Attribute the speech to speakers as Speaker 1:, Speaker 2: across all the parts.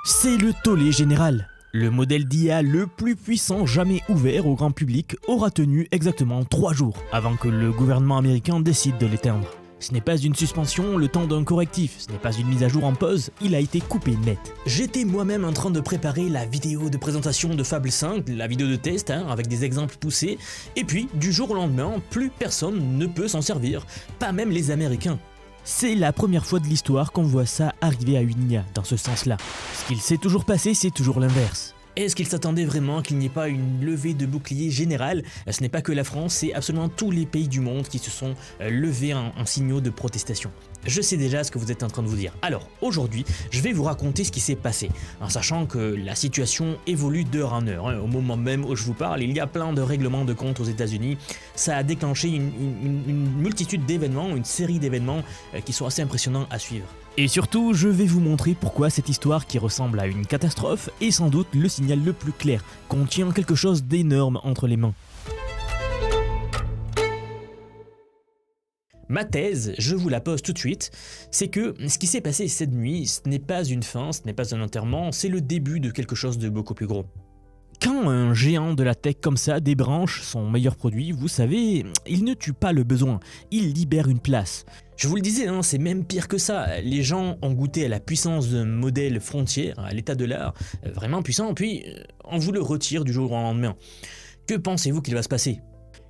Speaker 1: C'est le tollé général. Le modèle d'IA le plus puissant jamais ouvert au grand public aura tenu exactement 3 jours avant que le gouvernement américain décide de l'éteindre. Ce n'est pas une suspension le temps d'un correctif, ce n'est pas une mise à jour en pause, il a été coupé net. J'étais moi-même en train de préparer la vidéo de présentation de Fable 5, la vidéo de test avec des exemples poussés, et puis du jour au lendemain, plus personne ne peut s'en servir, pas même les Américains. C'est la première fois de l'histoire qu'on voit ça arriver à une IA dans ce sens-là. Ce qu'il s'est toujours passé, c'est toujours l'inverse. Est-ce qu'il s'attendait vraiment qu'il n'y ait pas une levée de bouclier générale? Ce n'est pas que la France, c'est absolument tous les pays du monde qui se sont levés en signaux de protestation. Je sais déjà ce que vous êtes en train de vous dire. Alors, aujourd'hui, je vais vous raconter ce qui s'est passé, en sachant que la situation évolue d'heure en heure. Au moment même où je vous parle, il y a plein de règlements de compte aux États-Unis. Ça a déclenché une multitude d'événements, une série d'événements qui sont assez impressionnants à suivre. Et surtout, je vais vous montrer pourquoi cette histoire qui ressemble à une catastrophe est sans doute le signal le plus clair, qu'on tient quelque chose d'énorme entre les mains. Ma thèse, je vous la pose tout de suite, c'est que ce qui s'est passé cette nuit, ce n'est pas une fin, ce n'est pas un enterrement, c'est le début de quelque chose de beaucoup plus gros. Quand un géant de la tech comme ça débranche son meilleur produit, vous savez, il ne tue pas le besoin, il libère une place. Je vous le disais, c'est même pire que ça. Les gens ont goûté à la puissance d'un modèle frontière, à l'état de l'art, vraiment puissant, puis on vous le retire du jour au lendemain. Que pensez-vous qu'il va se passer ?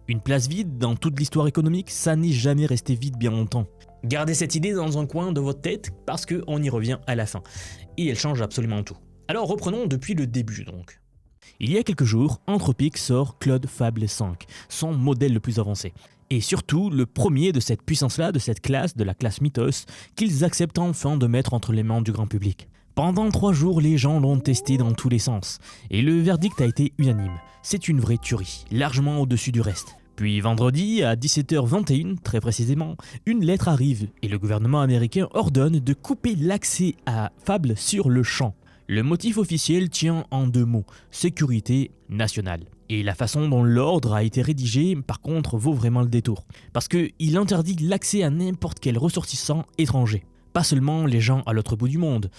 Speaker 1: Une place vide dans toute l'histoire économique, ça n'est jamais resté vide bien longtemps. Gardez cette idée dans un coin de votre tête parce qu'on y revient à la fin. Et elle change absolument tout. Alors reprenons depuis le début donc. Il y a quelques jours, Anthropic sort Claude Fable 5, son modèle le plus avancé. Et surtout, le premier de cette puissance-là, de cette classe, de la classe Mythos, qu'ils acceptent enfin de mettre entre les mains du grand public. Pendant 3 jours, les gens l'ont testé dans tous les sens, et le verdict a été unanime. C'est une vraie tuerie, largement au-dessus du reste. Puis vendredi, à 17h21, très précisément, une lettre arrive, et le gouvernement américain ordonne de couper l'accès à Fable sur le champ. Le motif officiel tient en 2 mots, sécurité nationale. Et la façon dont l'ordre a été rédigé, par contre, vaut vraiment le détour. Parce qu'il interdit l'accès à n'importe quel ressortissant étranger. Pas seulement les gens à l'autre bout du monde,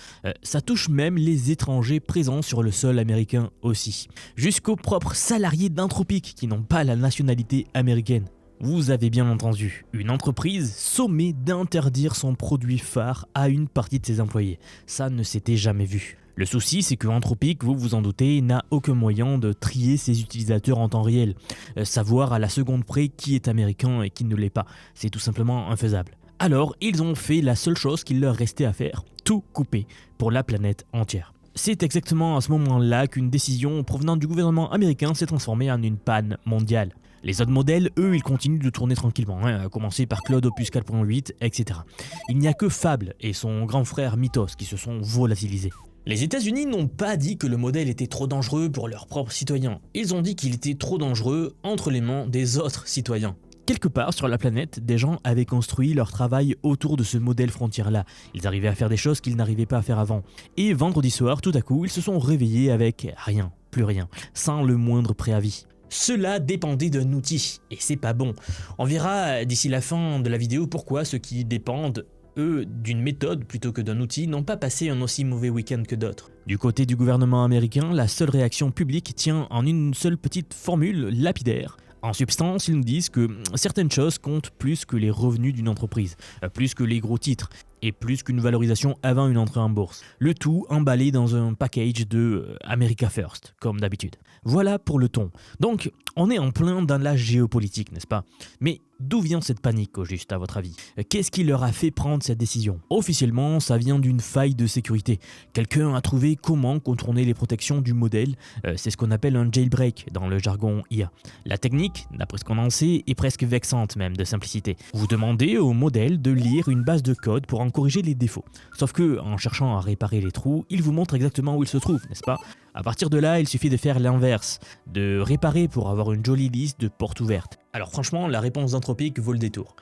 Speaker 1: ça touche même les étrangers présents sur le sol américain aussi. Jusqu'aux propres salariés d'Anthropic qui n'ont pas la nationalité américaine. Vous avez bien entendu, une entreprise sommée d'interdire son produit phare à une partie de ses employés. Ça ne s'était jamais vu. Le souci, c'est que Anthropic, vous vous en doutez, n'a aucun moyen de trier ses utilisateurs en temps réel. Savoir à la seconde près qui est américain et qui ne l'est pas, c'est tout simplement infaisable. Alors, ils ont fait la seule chose qu'il leur restait à faire, tout couper pour la planète entière. C'est exactement à ce moment-là qu'une décision provenant du gouvernement américain s'est transformée en une panne mondiale. Les autres modèles, eux, ils continuent de tourner tranquillement, à commencer par Claude Opus 4.8, etc. Il n'y a que Fable et son grand frère Mythos qui se sont volatilisés. Les États-Unis n'ont pas dit que le modèle était trop dangereux pour leurs propres citoyens. Ils ont dit qu'il était trop dangereux entre les mains des autres citoyens. Quelque part sur la planète, des gens avaient construit leur travail autour de ce modèle frontière-là. Ils arrivaient à faire des choses qu'ils n'arrivaient pas à faire avant. Et vendredi soir, tout à coup, ils se sont réveillés avec rien, plus rien, sans le moindre préavis. Cela dépendait d'un outil, et c'est pas bon. On verra d'ici la fin de la vidéo pourquoi ceux qui dépendent, eux, d'une méthode plutôt que d'un outil, n'ont pas passé un aussi mauvais week-end que d'autres. Du côté du gouvernement américain, la seule réaction publique tient en une seule petite formule lapidaire. En substance, ils nous disent que certaines choses comptent plus que les revenus d'une entreprise, plus que les gros titres, et plus qu'une valorisation avant une entrée en bourse. Le tout emballé dans un package de America First, comme d'habitude. Voilà pour le ton. Donc, on est en plein dans la géopolitique, n'est-ce pas? Mais d'où vient cette panique, au juste, à votre avis? Qu'est-ce qui leur a fait prendre cette décision? Officiellement, ça vient d'une faille de sécurité. Quelqu'un a trouvé comment contourner les protections du modèle. C'est ce qu'on appelle un jailbreak dans le jargon IA. La technique, d'après ce qu'on en sait, est presque vexante même de simplicité. Vous demandez au modèle de lire une base de code pour en corriger les défauts. Sauf que, en cherchant à réparer les trous, il vous montre exactement où ils se trouvent, n'est-ce pas? À partir de là, il suffit de faire l'inverse, de réparer pour avoir une jolie liste de portes ouvertes. Alors franchement, la réponse d'Anthropic vaut le détour.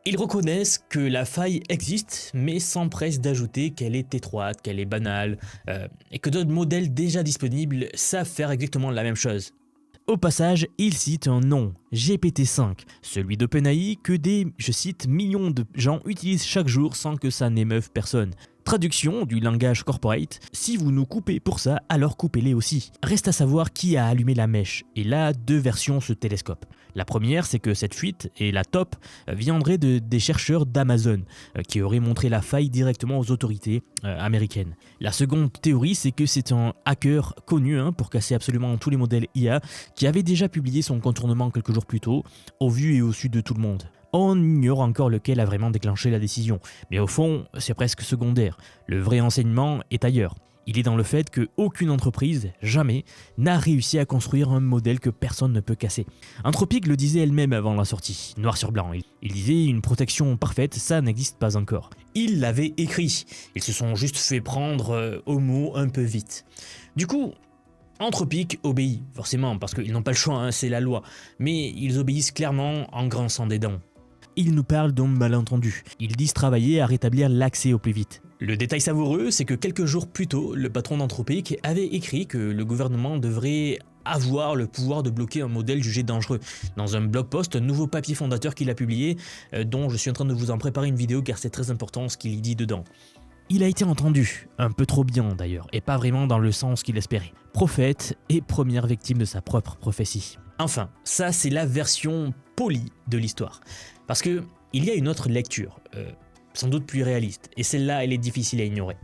Speaker 1: Ils reconnaissent que la faille existe, mais s'empressent d'ajouter qu'elle est étroite, qu'elle est banale, et que d'autres modèles déjà disponibles savent faire exactement la même chose. Au passage, il cite un nom, GPT-5, celui d'OpenAI que des, je cite, millions de gens utilisent chaque jour sans que ça n'émeuve personne. Traduction du langage corporate, si vous nous coupez pour ça, alors coupez-les aussi. Reste à savoir qui a allumé la mèche, et là, deux versions se télescopent. La première, c'est que cette fuite, et la top, viendrait des chercheurs d'Amazon, qui auraient montré la faille directement aux autorités américaines. La seconde théorie, c'est que c'est un hacker connu pour casser absolument tous les modèles IA, qui avait déjà publié son contournement quelques jours plus tôt, au vu et au su de tout le monde. On ignore encore lequel a vraiment déclenché la décision, mais au fond, c'est presque secondaire. Le vrai enseignement est ailleurs. Il est dans le fait qu'aucune entreprise, jamais, n'a réussi à construire un modèle que personne ne peut casser. Anthropic le disait elle-même avant la sortie, noir sur blanc. Il disait une protection parfaite, ça n'existe pas encore. Ils l'avaient écrit, ils se sont juste fait prendre au mot un peu vite. Du coup, Anthropic obéit, forcément, parce qu'ils n'ont pas le choix, c'est la loi, mais ils obéissent clairement en grinçant des dents. Ils nous parlent d'un malentendu. Ils disent travailler à rétablir l'accès au plus vite. Le détail savoureux, c'est que quelques jours plus tôt, le patron d'Anthropic avait écrit que le gouvernement devrait avoir le pouvoir de bloquer un modèle jugé dangereux. Dans un blog post, un nouveau papier fondateur qu'il a publié, dont je suis en train de vous en préparer une vidéo car c'est très important ce qu'il y dit dedans. Il a été entendu, un peu trop bien d'ailleurs, et pas vraiment dans le sens qu'il espérait. Prophète et première victime de sa propre prophétie. Enfin, ça c'est la version polie de l'histoire. Parce que il y a une autre lecture, sans doute plus réaliste, et celle-là elle est difficile à ignorer.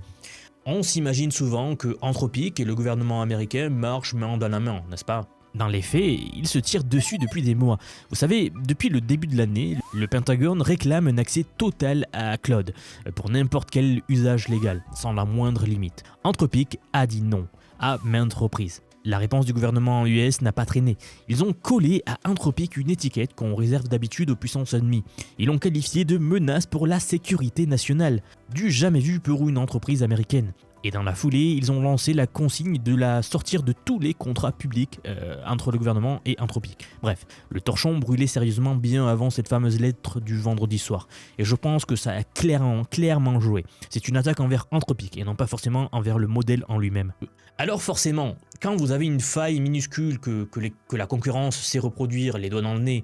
Speaker 1: On s'imagine souvent que Anthropic et le gouvernement américain marchent main dans la main, n'est-ce pas ? Dans les faits, ils se tirent dessus depuis des mois. Vous savez, depuis le début de l'année, le Pentagone réclame un accès total à Claude, pour n'importe quel usage légal, sans la moindre limite. Anthropic a dit non, à maintes reprises. La réponse du gouvernement US n'a pas traîné. Ils ont collé à Anthropic une étiquette qu'on réserve d'habitude aux puissances ennemies. Ils l'ont qualifié de menace pour la sécurité nationale, du jamais vu pour une entreprise américaine. Et dans la foulée, ils ont lancé la consigne de la sortir de tous les contrats publics entre le gouvernement et Anthropic. Bref, le torchon brûlait sérieusement bien avant cette fameuse lettre du vendredi soir. Et je pense que ça a clairement joué. C'est une attaque envers Anthropic et non pas forcément envers le modèle en lui-même. Alors forcément, quand vous avez une faille minuscule que la concurrence sait reproduire les doigts dans le nez,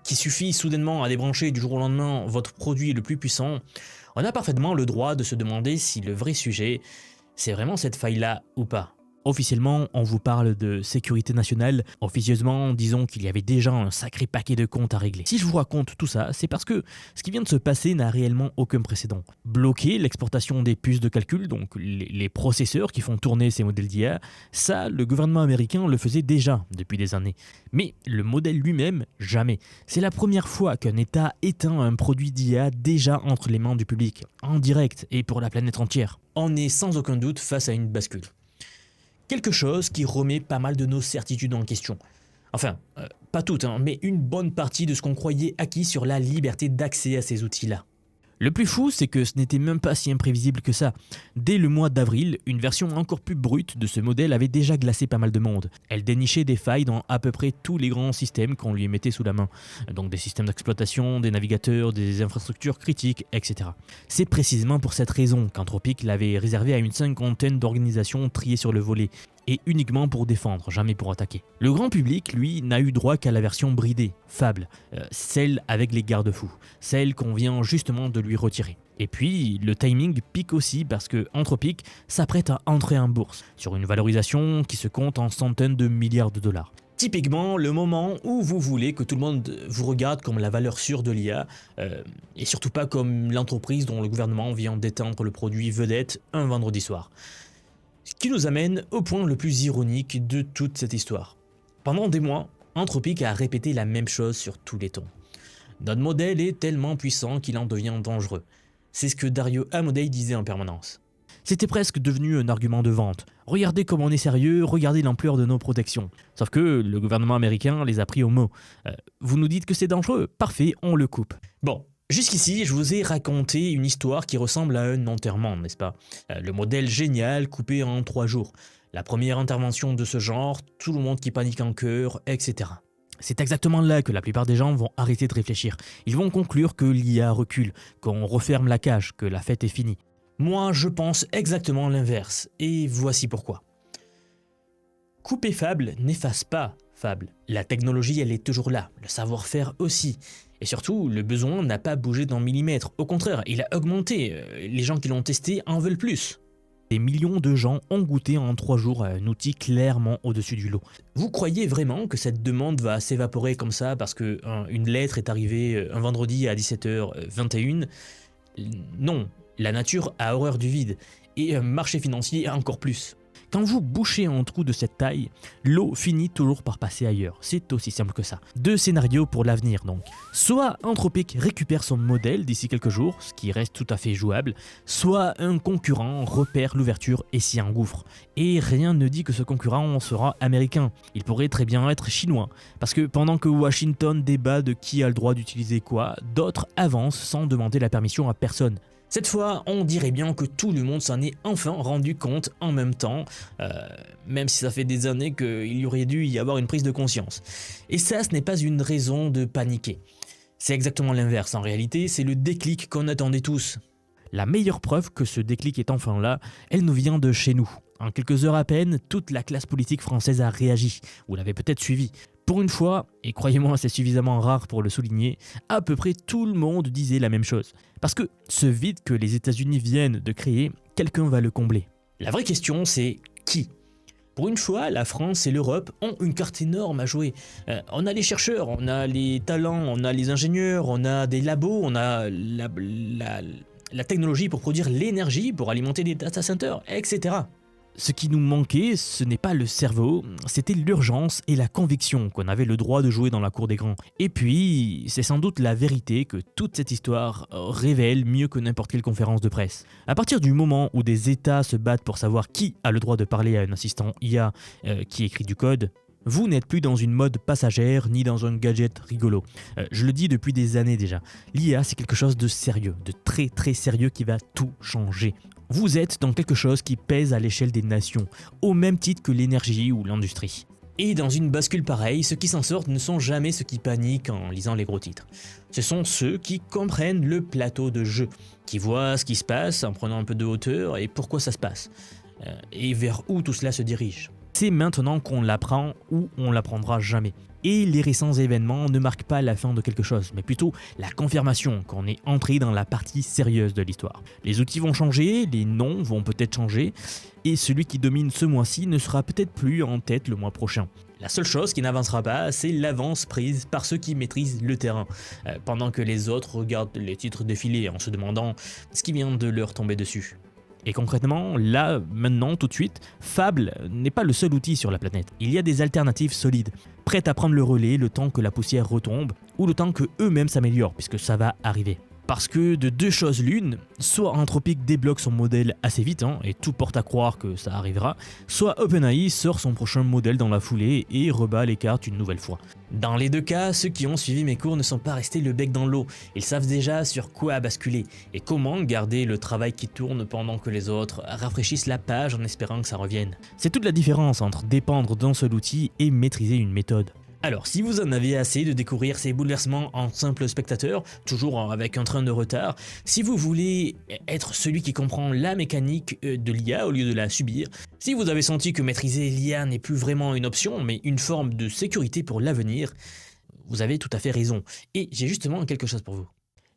Speaker 1: qui suffit soudainement à débrancher du jour au lendemain votre produit le plus puissant, on a parfaitement le droit de se demander si le vrai sujet, c'est vraiment cette faille-là ou pas. Officiellement, on vous parle de sécurité nationale. Officieusement, disons qu'il y avait déjà un sacré paquet de comptes à régler. Si je vous raconte tout ça, c'est parce que ce qui vient de se passer n'a réellement aucun précédent. Bloquer l'exportation des puces de calcul, donc les processeurs qui font tourner ces modèles d'IA, ça, le gouvernement américain le faisait déjà depuis des années. Mais le modèle lui-même, jamais. C'est la première fois qu'un État éteint un produit d'IA déjà entre les mains du public, en direct et pour la planète entière. On est sans aucun doute face à une bascule. Quelque chose qui remet pas mal de nos certitudes en question. Enfin, pas toutes, mais une bonne partie de ce qu'on croyait acquis sur la liberté d'accès à ces outils-là. Le plus fou, c'est que ce n'était même pas si imprévisible que ça. Dès le mois d'avril, une version encore plus brute de ce modèle avait déjà glacé pas mal de monde. Elle dénichait des failles dans à peu près tous les grands systèmes qu'on lui mettait sous la main. Donc des systèmes d'exploitation, des navigateurs, des infrastructures critiques, etc. C'est précisément pour cette raison qu'Anthropic l'avait réservé à une 50aine d'organisations triées sur le volet, et uniquement pour défendre, jamais pour attaquer. Le grand public, lui, n'a eu droit qu'à la version bridée, fable, celle avec les garde-fous, celle qu'on vient justement de lui retirer. Et puis, le timing pique aussi parce que Anthropic s'apprête à entrer en bourse, sur une valorisation qui se compte en centaines de milliards de dollars. Typiquement, le moment où vous voulez que tout le monde vous regarde comme la valeur sûre de l'IA, et surtout pas comme l'entreprise dont le gouvernement vient d'éteindre le produit vedette un vendredi soir. Ce qui nous amène au point le plus ironique de toute cette histoire. Pendant des mois, Anthropic a répété la même chose sur tous les tons. Notre modèle est tellement puissant qu'il en devient dangereux. C'est ce que Dario Amodei disait en permanence. C'était presque devenu un argument de vente. Regardez comme on est sérieux, regardez l'ampleur de nos protections. Sauf que le gouvernement américain les a pris au mot. Vous nous dites que c'est dangereux? Parfait, on le coupe. Bon. Jusqu'ici, je vous ai raconté une histoire qui ressemble à un enterrement, n'est-ce pas? Le modèle génial coupé en 3 jours. La première intervention de ce genre, tout le monde qui panique en chœur, etc. C'est exactement là que la plupart des gens vont arrêter de réfléchir. Ils vont conclure que l'IA recule, qu'on referme la cage, que la fête est finie. Moi, je pense exactement l'inverse, et voici pourquoi. Couper Fable n'efface pas Fable. La technologie, elle est toujours là, le savoir-faire aussi. Et surtout, le besoin n'a pas bougé d'un millimètre. Au contraire, il a augmenté. Les gens qui l'ont testé en veulent plus. Des millions de gens ont goûté en 3 jours à un outil clairement au-dessus du lot. Vous croyez vraiment que cette demande va s'évaporer comme ça parce qu'une lettre est arrivée un vendredi à 17h21 ? Non, la nature a horreur du vide, et un marché financier encore plus. Quand vous bouchez un trou de cette taille, l'eau finit toujours par passer ailleurs. C'est aussi simple que ça. 2 scénarios pour l'avenir donc. Soit Anthropic récupère son modèle d'ici quelques jours, ce qui reste tout à fait jouable, soit un concurrent repère l'ouverture et s'y engouffre. Et rien ne dit que ce concurrent sera américain. Il pourrait très bien être chinois. Parce que pendant que Washington débat de qui a le droit d'utiliser quoi, d'autres avancent sans demander la permission à personne. Cette fois, on dirait bien que tout le monde s'en est enfin rendu compte en même temps, même si ça fait des années qu'il y aurait dû y avoir une prise de conscience. Et ça, ce n'est pas une raison de paniquer. C'est exactement l'inverse en réalité, c'est le déclic qu'on attendait tous. La meilleure preuve que ce déclic est enfin là, elle nous vient de chez nous. En quelques heures à peine, toute la classe politique française a réagi. Vous l'avez peut-être suivi. Pour une fois, et croyez-moi c'est suffisamment rare pour le souligner, à peu près tout le monde disait la même chose. Parce que ce vide que les États-Unis viennent de créer, quelqu'un va le combler. La vraie question c'est qui ? Pour une fois, la France et l'Europe ont une carte énorme à jouer. On a les chercheurs, on a les talents, on a les ingénieurs, on a des labos, on a la technologie pour produire l'énergie, pour alimenter des data centers, etc. Ce qui nous manquait, ce n'est pas le cerveau, c'était l'urgence et la conviction qu'on avait le droit de jouer dans la cour des grands. Et puis, c'est sans doute la vérité que toute cette histoire révèle mieux que n'importe quelle conférence de presse. À partir du moment où des États se battent pour savoir qui a le droit de parler à un assistant IA qui écrit du code, vous n'êtes plus dans une mode passagère ni dans un gadget rigolo. Je le dis depuis des années déjà. L'IA, c'est quelque chose de sérieux, de très très sérieux qui va tout changer. Vous êtes dans quelque chose qui pèse à l'échelle des nations, au même titre que l'énergie ou l'industrie. Et dans une bascule pareille, ceux qui s'en sortent ne sont jamais ceux qui paniquent en lisant les gros titres. Ce sont ceux qui comprennent le plateau de jeu, qui voient ce qui se passe en prenant un peu de hauteur et pourquoi ça se passe, et vers où tout cela se dirige. C'est maintenant qu'on l'apprend ou on l'apprendra jamais. Et les récents événements ne marquent pas la fin de quelque chose, mais plutôt la confirmation qu'on est entré dans la partie sérieuse de l'histoire. Les outils vont changer, les noms vont peut-être changer, et celui qui domine ce mois-ci ne sera peut-être plus en tête le mois prochain. La seule chose qui n'avancera pas, c'est l'avance prise par ceux qui maîtrisent le terrain, pendant que les autres regardent les titres défiler en se demandant ce qui vient de leur tomber dessus. Et concrètement, là, maintenant, tout de suite, Fable n'est pas le seul outil sur la planète. Il y a des alternatives solides, prêtes à prendre le relais le temps que la poussière retombe, ou le temps que eux-mêmes s'améliorent, puisque ça va arriver. Parce que de deux choses l'une, soit Anthropic débloque son modèle assez vite, et tout porte à croire que ça arrivera, soit OpenAI sort son prochain modèle dans la foulée et rebat les cartes une nouvelle fois. Dans les deux cas, ceux qui ont suivi mes cours ne sont pas restés le bec dans l'eau, ils savent déjà sur quoi basculer et comment garder le travail qui tourne pendant que les autres rafraîchissent la page en espérant que ça revienne. C'est toute la différence entre dépendre d'un seul outil et maîtriser une méthode. Alors, si vous en avez assez de découvrir ces bouleversements en simple spectateur, toujours avec un train de retard, si vous voulez être celui qui comprend la mécanique de l'IA au lieu de la subir, si vous avez senti que maîtriser l'IA n'est plus vraiment une option, mais une forme de sécurité pour l'avenir, vous avez tout à fait raison. Et j'ai justement quelque chose pour vous.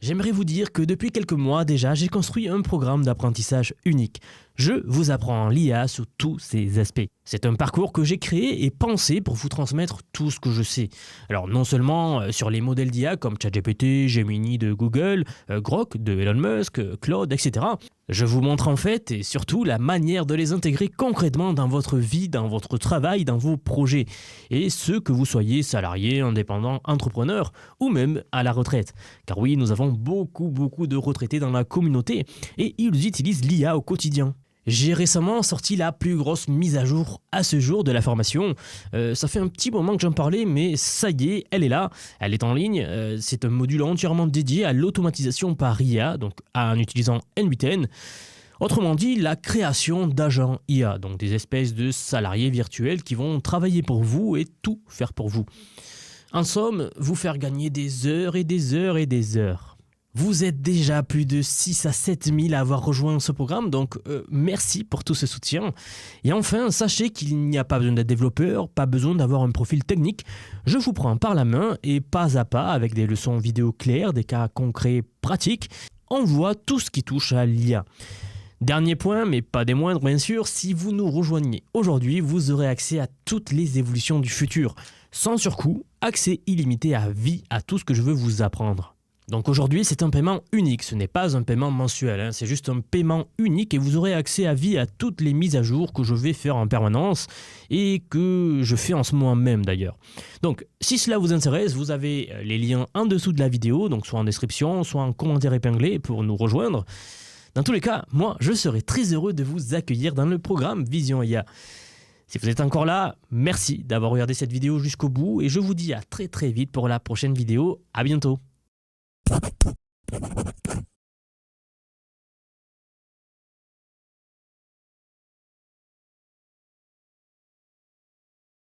Speaker 1: J'aimerais vous dire que depuis quelques mois déjà, j'ai construit un programme d'apprentissage unique. Je vous apprends l'IA sous tous ses aspects. C'est un parcours que j'ai créé et pensé pour vous transmettre tout ce que je sais. Alors non seulement sur les modèles d'IA comme ChatGPT, Gemini de Google, Grok de Elon Musk, Claude, etc. Je vous montre en fait et surtout la manière de les intégrer concrètement dans votre vie, dans votre travail, dans vos projets. Et ce que vous soyez salarié, indépendant, entrepreneur ou même à la retraite. Car oui, nous avons beaucoup de retraités dans la communauté et ils utilisent l'IA au quotidien. J'ai récemment sorti la plus grosse mise à jour à ce jour de la formation. Ça fait un petit moment que j'en parlais, mais ça y est, elle est là, elle est en ligne. C'est un module entièrement dédié à l'automatisation par IA, donc en utilisant N8N. Autrement dit, la création d'agents IA, donc des espèces de salariés virtuels qui vont travailler pour vous et tout faire pour vous. En somme, vous faire gagner des heures et des heures et des heures. Vous êtes déjà plus de 6 à 7 000 à avoir rejoint ce programme, donc merci pour tout ce soutien. Et enfin, sachez qu'il n'y a pas besoin d'être développeur, pas besoin d'avoir un profil technique. Je vous prends par la main et pas à pas, avec des leçons vidéo claires, des cas concrets pratiques, on voit tout ce qui touche à l'IA. Dernier point, mais pas des moindres bien sûr, si vous nous rejoignez aujourd'hui, vous aurez accès à toutes les évolutions du futur. Sans surcoût, accès illimité à vie à tout ce que je veux vous apprendre. Donc aujourd'hui, c'est un paiement unique, ce n'est pas un paiement mensuel, c'est juste un paiement unique et vous aurez accès à vie à toutes les mises à jour que je vais faire en permanence et que je fais en ce moment même d'ailleurs. Donc si cela vous intéresse, vous avez les liens en dessous de la vidéo, donc soit en description, soit en commentaire épinglé pour nous rejoindre. Dans tous les cas, moi, je serai très heureux de vous accueillir dans le programme Vision IA. Si vous êtes encore là, merci d'avoir regardé cette vidéo jusqu'au bout et je vous dis à très vite pour la prochaine vidéo. À bientôt.